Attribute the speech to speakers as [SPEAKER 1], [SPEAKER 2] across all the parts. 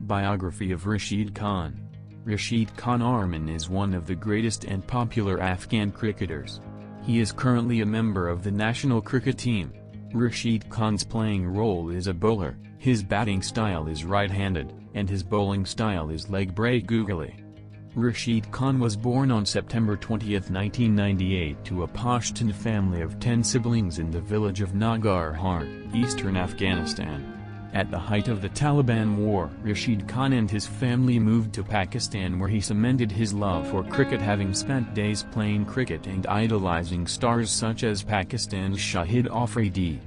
[SPEAKER 1] Biography of Rashid Khan. Rashid Khan Arman is one of the greatest and popular Afghan cricketers. He is currently a member of the national cricket team. Rashid Khan's playing role is a bowler, his batting style is right-handed, and his bowling style is leg break googly. Rashid Khan was born on September 20, 1998 to a Pashtun family of 10 siblings in the village of Nangarhar, eastern Afghanistan. At the height of the Taliban war, Rashid Khan and his family moved to Pakistan, where he cemented his love for cricket, having spent days playing cricket and idolizing stars such as Pakistan's Shahid Afridi.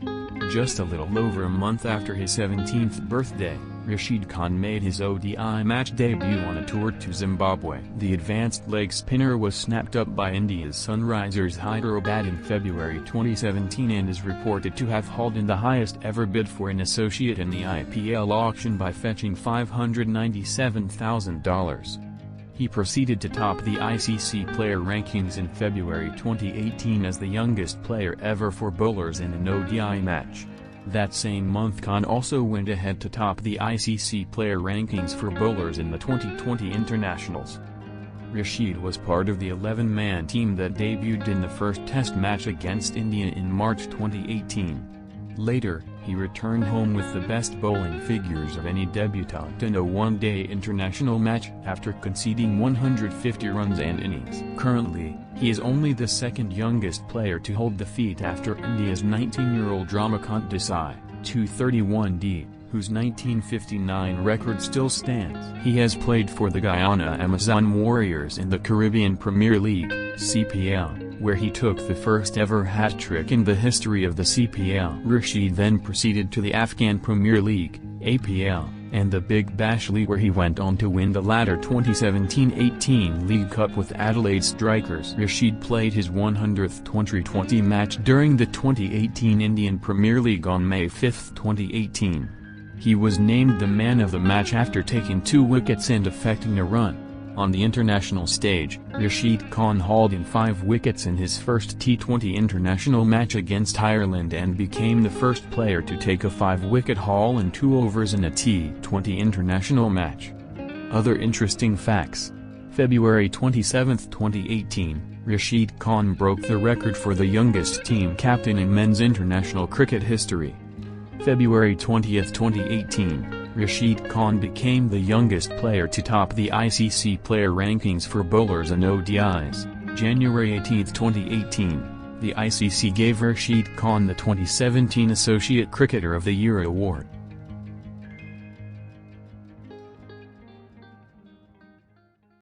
[SPEAKER 1] Just a little over a month after his 17th birthday, Rashid Khan made his ODI match debut on a tour to Zimbabwe. The advanced leg spinner was snapped up by India's Sunrisers Hyderabad in February 2017 and is reported to have hauled in the highest ever bid for an associate in the IPL auction by fetching $597,000. He proceeded to top the ICC player rankings in February 2018 as the youngest player ever for bowlers in an ODI match. That same month, Khan also went ahead to top the ICC player rankings for bowlers in the 2020 internationals. Rashid was part of the 11-man team that debuted in the first Test match against India in March 2018. Later, he returned home with the best bowling figures of any debutant in a one-day international match after conceding 150 runs and innings. Currently, he is only the second youngest player to hold the feat after India's 19-year-old Ramakant Desai, 231D, whose 1959 record still stands. He has played for the Guyana Amazon Warriors in the Caribbean Premier League, CPL, where he took the first ever hat-trick in the history of the CPL. Rashid then proceeded to the Afghan Premier League, APL, and the Big Bash League, where he went on to win the latter 2017-18 League Cup with Adelaide Strikers. Rashid played his 100th T20 match during the 2018 Indian Premier League on May 5, 2018. He was named the man of the match after taking 2 wickets and effecting a run. On the international stage, Rashid Khan hauled in 5 wickets in his first T20 international match against Ireland and became the first player to take a 5-wicket haul in 2 overs in a T20 international match. Other interesting facts. February 27, 2018, Rashid Khan broke the record for the youngest team captain in men's international cricket history. February 20, 2018, Rashid Khan became the youngest player to top the ICC player rankings for bowlers and ODIs. January 18, 2018, the ICC gave Rashid Khan the 2017 Associate Cricketer of the Year award.